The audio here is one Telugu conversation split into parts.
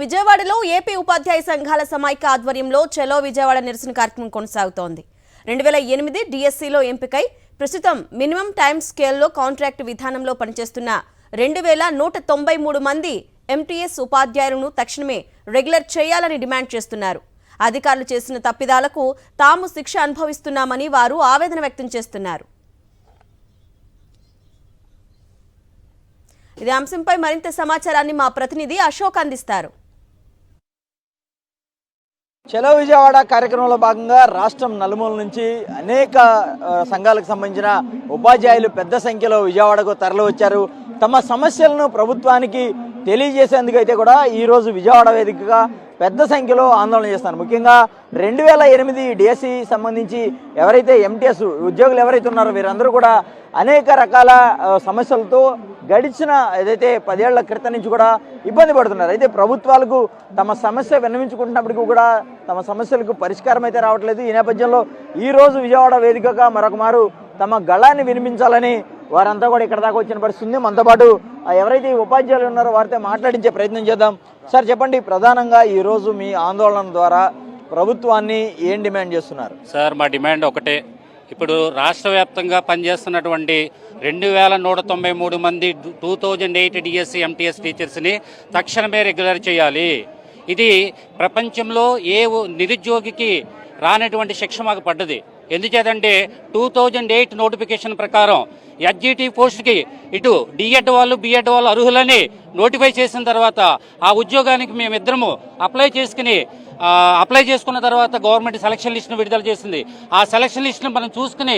విజయవాడలో ఏపీ ఉపాధ్యాయ సంఘాల సమైక్య ఆధ్వర్యంలో చలో విజయవాడ నిరసన కార్యక్రమం కొనసాగుతోంది. 2008 డిఎస్సిలో ఎంపికై ప్రస్తుతం మినిమం టైమ్ స్కేల్లో కాంట్రాక్ట్ విధానంలో పనిచేస్తున్న 2193 మంది ఎంటీఎస్ ఉపాధ్యాయులను తక్షణమే రెగ్యులర్ చేయాలని డిమాండ్ చేస్తున్నారు. అధికారులు చేసిన తప్పిదాలకు తాము శిక్ష అనుభవిస్తున్నామని వారు ఆవేదన వ్యక్తం చేస్తున్నారు. ఇదే అంశంపై మరింత సమాచారాన్ని మా ప్రతినిధి అశోక్ అందిస్తారు. చలో విజయవాడ కార్యక్రమంలో భాగంగా రాష్ట్రం నలుమూల నుంచి అనేక సంఘాలకు సంబంధించిన ఉపాధ్యాయులు పెద్ద సంఖ్యలో విజయవాడకు తరలి వచ్చారు. తమ సమస్యలను ప్రభుత్వానికి తెలియజేసేందుకు అయితే కూడా ఈరోజు విజయవాడ వేదికగా పెద్ద సంఖ్యలో ఆందోళన చేస్తున్నారు. ముఖ్యంగా 2008 డిఎస్సి సంబంధించి ఎవరైతే ఎంటీఎస్ ఉద్యోగులు ఎవరైతే ఉన్నారో వీరందరూ కూడా అనేక రకాల సమస్యలతో గడిచిన ఏదైతే 10 ఏళ్ల క్రితం నుంచి కూడా ఇబ్బంది పడుతున్నారు. అయితే ప్రభుత్వాలకు తమ సమస్య విన్నవించుకుంటున్నప్పటికీ కూడా తమ సమస్యలకు పరిష్కారం అయితే రావట్లేదు. ఈ నేపథ్యంలో ఈరోజు విజయవాడ వేదికగా మరొక మారు తమ గళాన్ని వినిపించాలని వారంతా కూడా ఇక్కడ దాకా వచ్చిన పరిస్థితి ఉంది. మనతో పాటు ఎవరైతే ఉపాధ్యాయులు ఉన్నారో వారితో మాట్లాడించే ప్రయత్నం చేద్దాం. సార్ చెప్పండి, ప్రధానంగా ఈరోజు మీ ఆందోళన ద్వారా ప్రభుత్వాన్ని ఏం డిమాండ్ చేస్తున్నారు? సార్ మా డిమాండ్ ఒకటే, ఇప్పుడు రాష్ట్ర వ్యాప్తంగా పనిచేస్తున్నటువంటి 2193 మంది 2008 డిఎస్సి ఎంటీఎస్ టీచర్స్ని తక్షణమే రెగ్యులర్ చేయాలి. ఇది ప్రపంచంలో ఏ నిరుద్యోగికి రానటువంటి శిక్ష మాకు పడ్డది. ఎందుచేతంటే 2008 నోటిఫికేషన్ ప్రకారం ఎస్జిటి పోస్ట్కి ఇటు డిఎడ్ వాళ్ళు బిఎడ్ వాళ్ళు అర్హులని నోటిఫై చేసిన తర్వాత ఆ ఉద్యోగానికి మేమిద్దరము అప్లై చేసుకున్న తర్వాత గవర్నమెంట్ సెలక్షన్ లిస్ట్ను విడుదల చేసింది. ఆ సెలక్షన్ లిస్ట్ను మనం చూసుకుని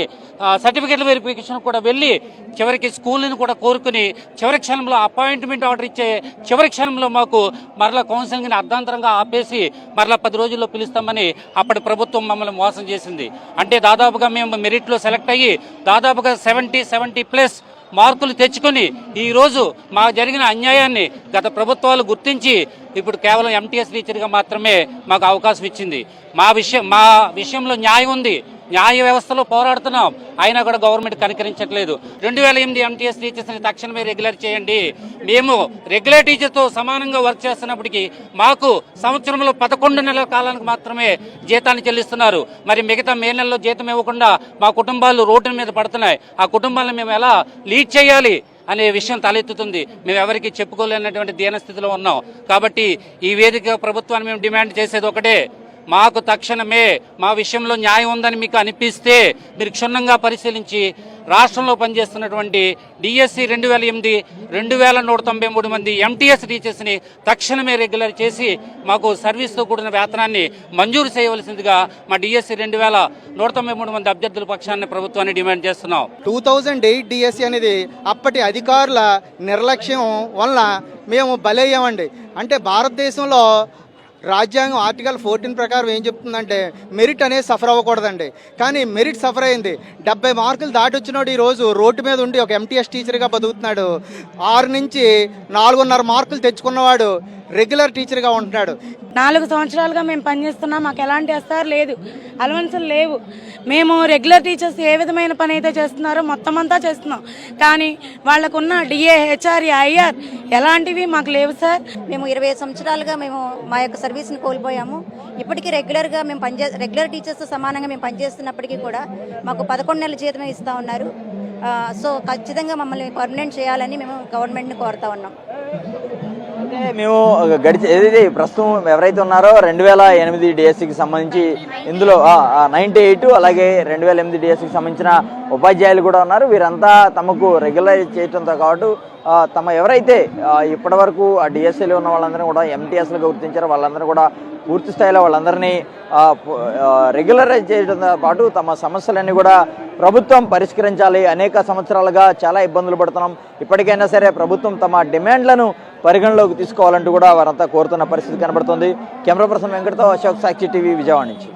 సర్టిఫికేట్ వెరిఫికేషన్ కూడా వెళ్ళి చివరికి స్కూల్ని కూడా కోరుకుని చివరి క్షణంలో అపాయింట్మెంట్ ఆర్డర్ ఇచ్చే చివరి క్షణంలో మాకు మరలా కౌన్సిలింగ్ని అర్ధాంతరంగా ఆపేసి మరలా 10 రోజుల్లో పిలుస్తామని అప్పటి ప్రభుత్వం మమ్మల్ని మోసం చేసింది. అంటే దాదాపుగా మేము మెరిట్లో సెలెక్ట్ అయ్యి దాదాపుగా 70+ మార్కులు తెచ్చుకొని ఈరోజు మాకు జరిగిన అన్యాయాన్ని గత ప్రభుత్వాలు గుర్తించి ఇప్పుడు కేవలం ఎంటీఎస్ టీచర్గా మాత్రమే మాకు అవకాశం ఇచ్చింది. మా విషయంలో న్యాయం ఉంది, న్యాయ వ్యవస్థలో పోరాడుతున్నాం, అయినా కూడా గవర్నమెంట్ కనికరించట్లేదు. 2008 ఎంటీఎస్ టీచర్స్ని తక్షణమే రెగ్యులర్ చేయండి. మేము రెగ్యులర్ టీచర్తో సమానంగా వర్క్ చేస్తున్నప్పటికీ మాకు సంవత్సరంలో 11 నెలల కాలానికి మాత్రమే జీతాన్ని చెల్లిస్తున్నారు. మరి మిగతా మే నెలలో జీతం ఇవ్వకుండా మా కుటుంబాలు రోడ్డు మీద పడుతున్నాయి. ఆ కుటుంబాలను మేము ఎలా లీడ్ చేయాలి అనే విషయం తలెత్తుతుంది. మేము ఎవరికి చెప్పుకోలేనటువంటి దీనస్థితిలో ఉన్నాం. కాబట్టి ఈ వేదిక ప్రభుత్వాన్ని మేము డిమాండ్ చేసేది ఒకటే, మాకు తక్షణమే మా విషయంలో న్యాయం ఉందని మీకు అనిపిస్తే మీరు క్షుణ్ణంగా పరిశీలించి రాష్ట్రంలో పనిచేస్తున్నటువంటి డిఎస్సి 2008 2193 మంది ఎంటీఎస్ టీచర్స్ని తక్షణమే రెగ్యులర్ చేసి మాకు సర్వీస్తో కూడిన వేతనాన్ని మంజూరు చేయవలసిందిగా మా డిఎస్సి 2193 మంది అభ్యర్థుల పక్షాన్ని ప్రభుత్వాన్ని డిమాండ్ చేస్తున్నాం. 2008 డిఎస్సి అనేది అప్పటి అధికారుల నిర్లక్ష్యం వల్ల మేము బలయ్యామండి. అంటే భారతదేశంలో రాజ్యాంగం ఆర్టికల్ 14 ప్రకారం ఏం చెప్తుందంటే మెరిట్ అనేది సఫర్ అవ్వకూడదండి. కానీ మెరిట్ సఫర్ అయింది. 70 మార్కులు దాటి వచ్చినాడు ఈరోజు రోడ్డు మీద ఉండి ఒక ఎంటీఎస్ టీచర్గా బతుకుతున్నాడు. 6 నుంచి 4.5 మార్కులు తెచ్చుకున్నవాడు రెగ్యులర్ టీచర్గా ఉంటున్నాడు. 4 సంవత్సరాలుగా మేము పనిచేస్తున్నాం, మాకు ఎలాంటి ఎస్ఆర్ లేదు, అలవెన్సులు లేవు. మేము రెగ్యులర్ టీచర్స్ ఏ విధమైన పని అయితే చేస్తున్నారో మొత్తం అంతా చేస్తున్నాం. కానీ వాళ్ళకున్న డిఏ, హెచ్ఆర్ఏ, ఐఆర్ ఎలాంటివి మాకు లేవు సార్. మేము 20 సంవత్సరాలుగా మేము మా యొక్క సర్వీస్ని కోల్పోయాము. ఇప్పటికీ రెగ్యులర్ టీచర్స్తో సమానంగా మేము పనిచేస్తున్నప్పటికీ కూడా మాకు 11 నెలల జీతమే ఇస్తూ ఉన్నారు. సో ఖచ్చితంగా మమ్మల్ని పర్మనెంట్ చేయాలని మేము గవర్నమెంట్ని కోరుతా ఉన్నాం. అంటే మేము ఏదైతే ప్రస్తుతం ఎవరైతే ఉన్నారో 2008 డిఎస్సికి సంబంధించి ఇందులో 98 అలాగే 2008 డిఎస్సికి సంబంధించిన ఉపాధ్యాయులు కూడా ఉన్నారు. వీరంతా తమకు రెగ్యులర్ చేయడంతో కాబట్టి తమ ఎవరైతే ఇప్పటి వరకు ఆ డిఎస్సిలో ఉన్న వాళ్ళందరినీ కూడా ఎంటీఎస్లుగా గుర్తించారో వాళ్ళందరూ కూడా పూర్తి స్థాయిలో వాళ్ళందరినీ రెగ్యులరైజ్ చేయడంతో పాటు తమ సమస్యలన్నీ కూడా ప్రభుత్వం పరిష్కరించాలి. అనేక సంవత్సరాలుగా చాలా ఇబ్బందులు పడుతున్నాం, ఇప్పటికైనా సరే ప్రభుత్వం తమ డిమాండ్లను పరిగణలోకి తీసుకోవాలంటూ కూడా వారంతా కోరుతున్న పరిస్థితి కనబడుతుంది. కెమెరా పర్సన్ వెంకటతో అశోక్, సాక్షి టీవీ, విజయవాడ నుంచి.